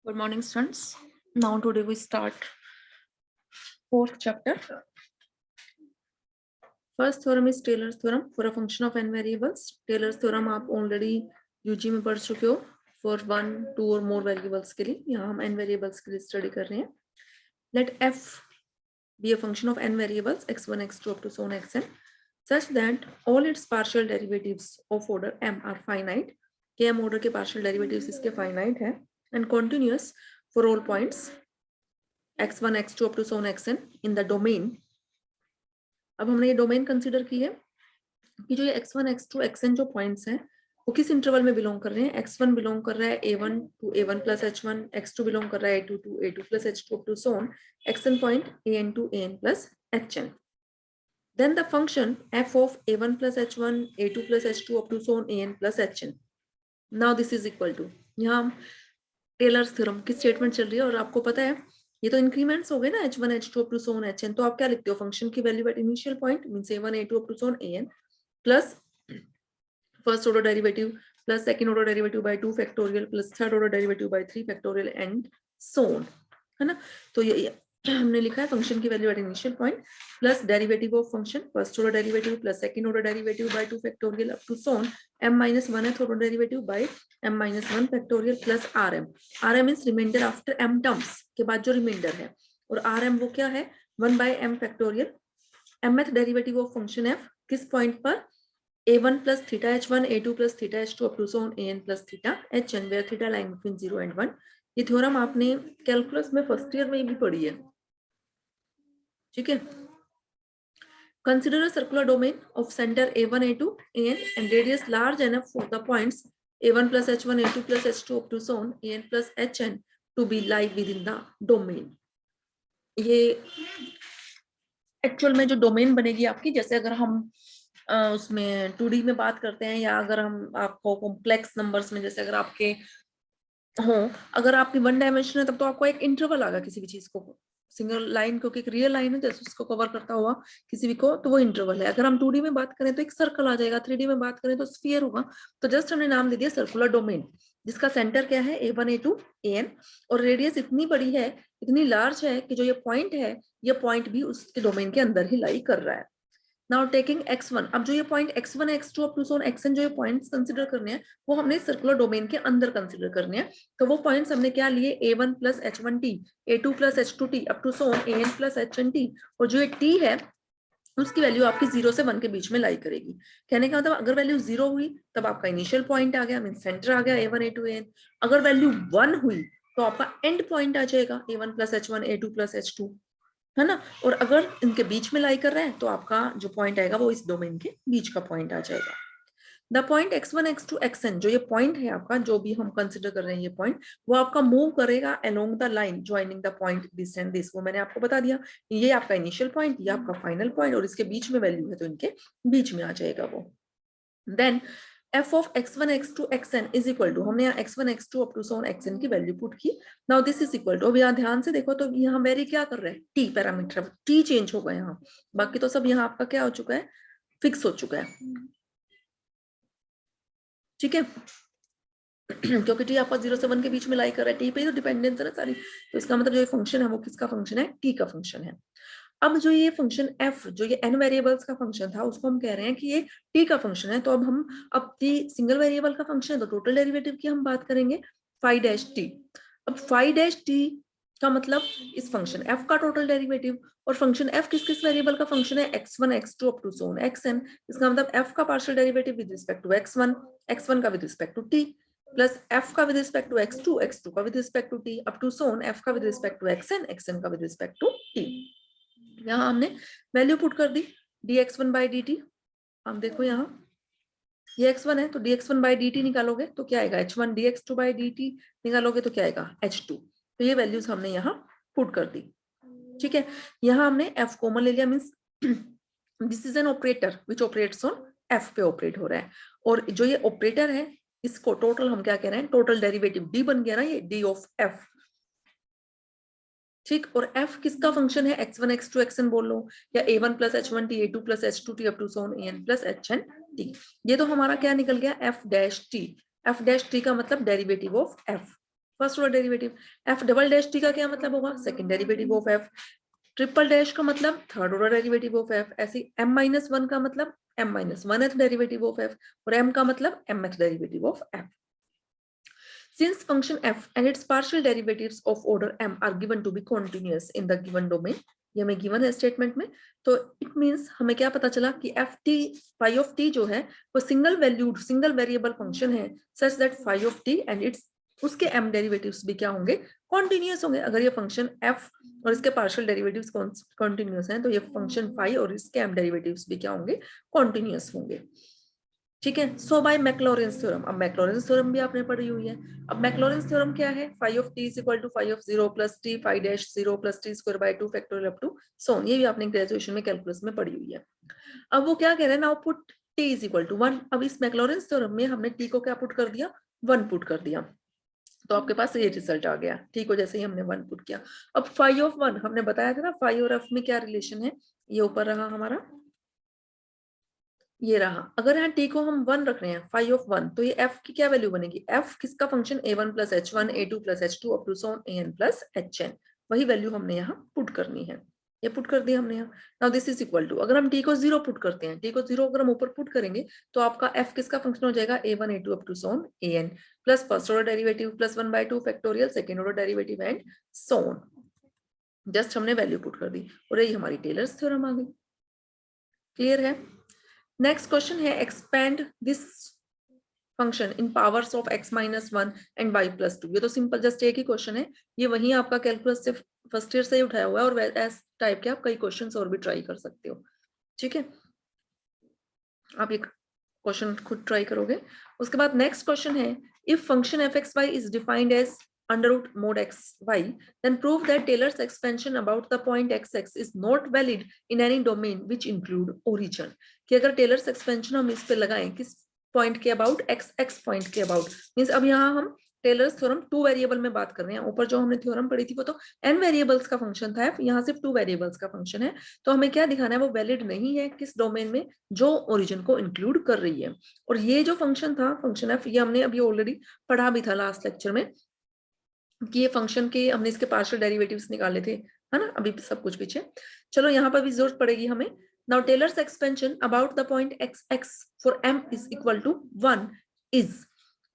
Good morning, students. Now today we start fourth chapter. First theorem is Taylor's theorem for a function of n variables. Taylor's theorem आप already UG में पढ़ चुके हो for 1, 2 और more variables के लिए. यहाँ हम n variables के लिए study कर रहे हैं. Let f be a function of n variables x1, x2 up to so on xn such that all its partial derivatives of order m are finite. कि m order के partial derivatives इसके finite है and continuous for all points x1, x2 up to so on xn in the domain. अब हमने ये domain consider की है कि जो ये x1, x2, xn जो पॉइंट्स हैं वो किस इंटरवल में बिलोंग कर रहे हैं. x1 बिलोंग कर रहा है a1 to a1 plus h1, x2 belong कर रहा है a2 to a2 plus h2 up to so on xn point an to an plus hn. Then the function f of a1 plus h1, a2 plus h2 up to so on an plus hn. Now this is equal to, यहाँ tailors theorem की statement चल रही है और आपको पता है ये तो इंक्रीमेंट्स हो गए ना h1, h2 up to so on hn. तो आप क्या लिखते हो फंक्शन की value at initial point means a1, a2 up to so on an plus first order derivative plus second order derivative by 2 factorial plus third order derivative by 3 factorial and so on, है ना. तो ये हमने लिखा है function की value at initial point plus derivative of function first order derivative plus second order derivative by 2 factorial up to so on m-1th order derivative by m-1 factorial plus rm is reminder after m terms के बाद जो reminder है और rm वो क्या है 1 by m factorial mth derivative of function f किस point पर a1 plus theta h1, a2 plus theta h2 up to so on an plus theta hn where theta lying between 0 and 1. ये theorem आपने calculus में first year में भी पढ़ी है, ठीक है. Consider a circular domain of center a1, a2, an and radius large enough for the points a1 plus h1, a2 plus h2 up to so on an plus hn to be lie within the domain. ये actual में जो domain बनेगी आपकी, जैसे अगर हम उसमें 2D में बात करते हैं या अगर हम आपको कॉम्प्लेक्स नंबर्स में जैसे अगर आपके हो, अगर आपकी 1 डायमेंशन है तब तो आपको एक इंटरवल आएगा किसी भी चीज को, सिंगल लाइन क्योंकि एक रियल लाइन है जैसे उसको कवर करता हुआ किसी भी को, तो वो इंटरवल है. अगर हम 2D में बात करें तो एक सर्कल आ जाएगा, 3D में बात करें तो स्फीयर होगा. तो जस्ट हमने नाम दे दिया सर्कुलर डोमेन जिसका सेंटर क्या है a1, a2, an और रेडियस इतनी बड़ी है, इतनी लार्ज है कि जो ये पॉइंट है ये पॉइंट भी उसके डोमेन के अंदर ही लाई कर रहा है. नाउ टेकिंग x1, अब जो ये point x1, x2 up to so on xn जो ये पॉइंट्स कंसीडर करने हैं वो हमने सर्कुलर डोमेन के अंदर कंसीडर करने हैं. तो वो पॉइंट्स हमने क्या लिए a1 plus h1t, a2 plus h2t up to so on an plus hnt और जो ये t है उसकी वैल्यू आपकी 0 से 1 के बीच में लाई करेगी. कहने का मतलब अगर वैल्यू 0 हुई तब आपका इनिशियल पॉइंट आ गया मीन सेंटर आ गया a1, a2, an. अगर वैल्यू 1 हुई तो आपका एंड पॉइंट आ जाएगा a1 plus h1, a2 plus h2, है ना. और अगर इनके बीच में लाई कर रहे हैं तो आपका जो पॉइंट आएगा वो इस डोमेन के बीच का पॉइंट आ जाएगा. The point x1, x2, xn जो ये पॉइंट है आपका, जो भी हम कंसिडर कर रहे हैं ये पॉइंट, वो आपका मूव करेगा along the line joining the point this and this. वो मैंने आपको बता दिया ये आपका इनिशियल पॉइंट, ये आपका फाइनल पॉइंट और इसके बीच में वैल्यू है तो इनके बीच में आ जाएगा वो. Then f of x1, x2, xn is equal to, हमने यहाँ x1, x2 up to so on xn की वैल्यू पुट की. Now this is equal to, अब यहाँ ध्यान से देखो तो यहाँ वेरी क्या कर रहे हैं t पैरामीटर, t चेंज होगा यहाँ, बाकी तो सब यहाँ आपका क्या हो चुका है फिक्स हो चुका है, ठीक है. क्योंकि t आपका 0 से 1 के बीच में लाई कर रहा है, t पे ही तो डिपेंडेंस है ना सारी, तो इसका मतलब जो ये फंक्शन है वो किसका फंक्शन है, t का फंक्शन है. अब जो ये फंक्शन f जो ये n वेरिएबल्स का फंक्शन था उसको हम कह रहे हैं कि ये t का फंक्शन है. तो अब हम अब t सिंगल वेरिएबल का फंक्शन है तो टोटल डेरिवेटिव की हम बात करेंगे phi डैश t. अब phi डैश t का मतलब इस फंक्शन f का टोटल डेरिवेटिव और फंक्शन f किस किस वेरिएबल का फंक्शन है x1, x2 up to so on xn. इसका मतलब f का partial derivative with respect to x1, x1 का with respect to t plus f का with respect to x2, x2 का with respect to t up to so on f का with respect to xn, xn का with respect to t. यहाँ हमने value put कर दी dx1 by dt. अब देखो यहाँ ये x1 है तो dx1 by dt निकालोगे तो क्या आएगा h1, dx2 by dt निकालोगे तो क्या आएगा h2. तो ये वैल्यूज हमने यहाँ पुट कर दी, ठीक है. यहाँ हमने f कॉमन ले लिया means this is an operator which operates on f पे ऑपरेट हो रहा है और जो ये ऑपरेटर है इसको टोटल हम क्या कह रहे हैं, टोटल डेरिवेटिव d बन गया ना ये d ऑफ f, ठीक. और f किसका फंक्शन है x1, x2, xn बोल लो या a1 plus h1t, a2 plus h2t up to so on an plus hn t. ये तो हमारा क्या निकल गया f dash t. f dash t का मतलब derivative of f, first order derivative. F double dash T का क्या मतलब होगा, second derivative of F. Triple dash का मतलब third order derivative of F. ऐसे m माइनस वन का मतलब m minus one derivative of F, और m का मतलब mth derivative of F. Since function f and its partial derivatives of order m are given to be continuous in the given domain, ये हमें given है statement में, तो it means हमें क्या पता चला कि F T phi of T जो है वो single valued single variable function है, such that phi of T and its उसके m डेरिवेटिव्स भी क्या होंगे, कॉन्टिन्यूस होंगे। अगर ये फंक्शन f और इसके पार्शियल डेरिवेटिव्स कॉन्टिन्यूस हैं तो ये फंक्शन फाई और इसके m डेरिवेटिव्स भी क्या होंगे, कॉन्टिन्यूस होंगे। ठीक है, सो बाय मैक्लॉरेंस थ्योरम। अब मैक्लॉरेंस थ्योरम भी आपने पढ़ी हुई है। अब मैक्लॉरेंस थ्योरम क्या है, phi of T is equal to phi of 0 plus T phi dash 0 plus T square by 2 factorial up to so on. ये भी आपने ग्रेजुएशन में कैलकुलस में पढ़ी हुई है। अब वो क्या कह रहे हैं, now put T is equal to 1। अब इस मैक्लॉरेंस थ्योरम में हमने टी को क्या पुट कर दिया, 1 पुट कर दिया, तो आपके पास ये रिजल्ट आ गया। ठीक हो, जैसे ही हमने 1 पुट किया। अब फाई ऑफ 1 हमने बताया था ना, फाई और एफ में क्या रिलेशन है, ये ऊपर रहा हमारा, ये रहा। अगर यहाँ टी को हम 1 रख रहे हैं, फाई ऑफ 1, तो ये एफ की क्या वैल्यू बनेगी, एफ किसका function, a1 plus h1 a2 plus h2 up to so an plus hn। वही वैल्यू हमने यहाँ पुट करनी है, ये पुट कर दिया हमने यहाँ। Now this is equal to, अगर हम टी को 0 पुट करते हैं, टी को 0 अगर हम ऊपर पुट करेंगे तो आपका एफ किसका फंक्शन हो जाएगा, a1 a2 up to so an plus first order derivative plus 1/2 factorial second order derivative and so on. Just हमने वैल्यू पुट कर दी और यही हमारी टेलर्स थ्योरम आ गई। क्लियर है। नेक्स्ट क्वेश्चन है, expand this function in powers of x minus 1 and y plus 2। ये तो सिंपल जस्ट एक ही क्वेश्चन है, ये वही आपका कैलकुलस से फर्स्ट ईयर से ही उठाया हुआ है, और इस टाइप के आप कई क्वेश्चंस और भी ट्राई कर सकते हो। ठीक है, आप ये क्वेश्चन खुद ट्राई करोगे। उसके बाद नेक्स्ट क्वेश्चन है, if function f(x,y) is defined as under root mod xy, then prove that Taylor's expansion about the point xx is not valid in any domain which include origin। कि अगर tailors expansion हम इस पे लगाएं किस point के about, x point के about, means अब यहाँ हम टेलर्स थ्योरम 2 वेरिएबल में बात कर रहे हैं। ऊपर जो हमने थ्योरम पढ़ी थी वो तो n वेरिएबल्स का फंक्शन था, यहाँ सिर्फ 2 वेरिएबल्स का फंक्शन है। तो हमें क्या दिखाना है, वो वैलिड नहीं है किस डोमेन में, जो ओरिजिन को इंक्लूड कर रही है। और ये जो फंक्शन था, फंक्शन f, ये हमने अभी ऑलरेडी पढ़ा भी था लास्ट लेक्चर में, कि ये फंक्शन के हमने इसके पार्शियल डेरिवेटिव्स निकाले थे, है ना, अभी सब कुछ पीछे। चलो यहाँ पर भी जरूरत पड़ेगी हमें। Now Taylor's expansion about the point x for m is equal to 1 is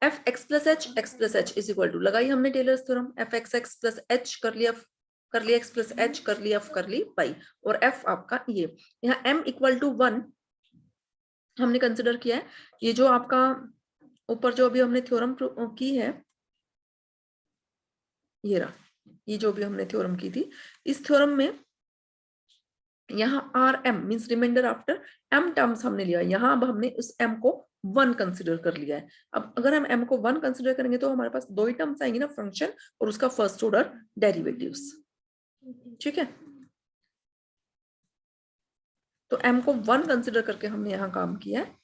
f x plus h is equal to, लगाई हमने Taylor's theorem, f x plus h कर लिया x प्लस h कर लिया f कर ली y, और f आपका ये यहाँ m इक्वल टू 1 हमने कंसिडर किया है। ये जो आपका ऊपर जो अभी हमने थ्योरम की है, ये रहा, ये जो भी हमने थ्योरम की थी, इस थ्योरम में यहाँ R M means reminder after M terms हमने लिया। यहाँ अब हमने उस एम को 1 कंसिडर कर लिया है। अब अगर हम एम को 1 कंसिडर करेंगे तो हमारे पास 2 ही टर्म्स आएंगे ना, फंक्शन और उसका फर्स्ट ऑर्डर डेरिवेटिव्स। ठीक है, तो एम को 1 कंसिडर करके हमने यहाँ काम किया है।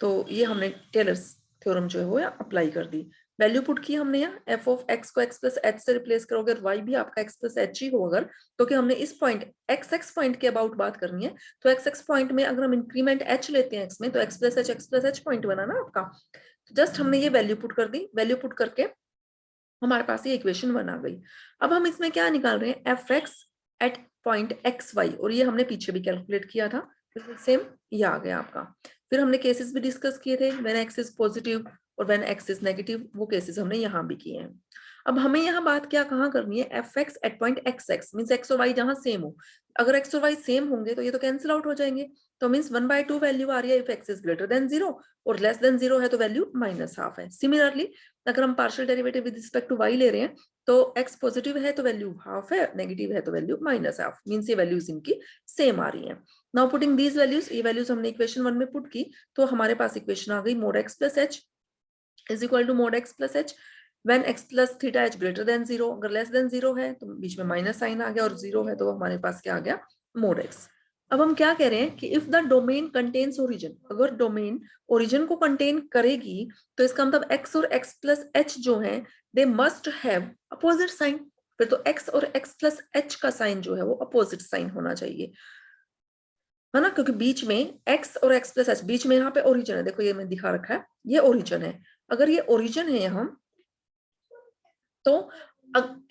तो ये हमने टेलर्स थ्योरम जो है वो अप्लाई कर दी। वैल्यू पुट की हमने यहाँ, एफ ऑफ एक्स को एक्स प्लस एच से रिप्लेस करोगे, वाई भी आपका एक्स प्लस एच ही होगा। तो कि हमने इस पॉइंट एक्स पॉइंट के अबाउट बात करनी है, तो एक्स पॉइंट में अगर हम इंक्रीमेंट एच लेते हैं एक्स में, तो एक्स प्लस एच पॉइंट बना ना आपका। तो जस्ट हमने ये वैल्यू पुट कर दी, वैल्यू पुट करके हमारे पास ये इक्वेशन बना गई। अब हम इसमें क्या निकाल रहे हैं, F X at point X Y, और ये हमने पीछे भी कैलकुलेट किया था, सेम ये आ गया आपका। फिर हमने केसेस भी डिस्कस किए थे, व्हेन एक्स इज पॉजिटिव और व्हेन एक्स इज नेगेटिव, वो केसेस हमने यहाँ भी किए हैं। अब हमें यहाँ बात क्या कहाँ करनी है, F X at point X X means X और वाई जहाँ सेम हो। अगर एक्स और वाई सेम होंगे तो ये तो कैंसिल आउट हो जाएंगे, तो मीन्स 1/2 वैल्यू आ रही है if x is greater than 0 और लेस देन 0 है तो वैल्यू -1/2 है। सिमिलरली अगर हम partial derivative with respect to Y ले रहे हैं, तो एक्स पॉजिटिव है तो वैल्यू हाफ है, नेगेटिव है तो वैल्यू -1/2, मीन्स ये वैल्यूज इनकी सेम आ रही है। नाउ पुटिंग दीज वैल्यूज, ये वैल्यूज हमने इक्वेशन 1 में पुट की, तो हमारे पास इक्वेशन आ गई mod x plus h is equal to mod x plus h when x plus theta h greater than 0। अगर लेस देन 0 है तो बीच में माइनस साइन आ गया, और 0 है तो हमारे पास क्या आ गया, mod x। अब हम क्या कह रहे हैं कि if the domain contains origin, अगर डोमेन ओरिजिन को कंटेन करेगी तो इसका मतलब x और x प्लस h जो है they must have opposite sign. फिर तो x और x प्लस h का साइन जो है वो अपोजिट साइन होना चाहिए, है ना, क्योंकि बीच में x और x प्लस h, बीच में यहाँ पे ओरिजिन है, देखो ये मैंने दिखा रखा है, ये ओरिजिन है। अगर ये ओरिजिन है यहाँ, तो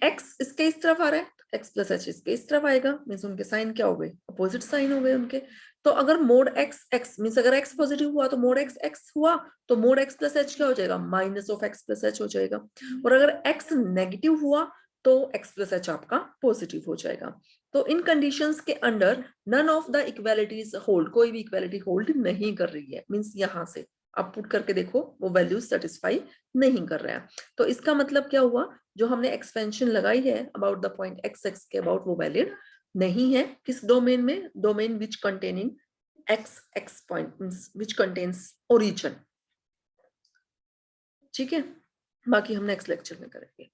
x इसके इस तरफ आ रहा है, x प्लस एच इसके इस तरफ आएगा, मीन्स उनके साइन क्या हो गए, अपोजिट साइन हो गए उनके। तो अगर मोड x x मीन्स अगर x पॉजिटिव हुआ तो मोड x x हुआ, तो मोड x प्लस एच क्या हो जाएगा, minus of x plus H हो जाएगा। और अगर x नेगेटिव हुआ तो x प्लस एच आपका पॉजिटिव हो जाएगा। तो इन कंडीशंस के under none of the equalities hold, कोई भी इक्वालिटी होल्ड नहीं कर रही है, मीन्स यहां से आप पुट करके देखो वो वैल्यूज सेटिस्फाई नहीं कर रहा है। तो इसका मतलब क्या हुआ, जो हमने एक्सपेंशन लगाई है about the point X x के अबाउट, वो वैलिड नहीं है। किस डोमेन में, domain which containing x x point which contains origin. ठीक है, बाकी हम नेक्स्ट लेक्चर में करेंगे।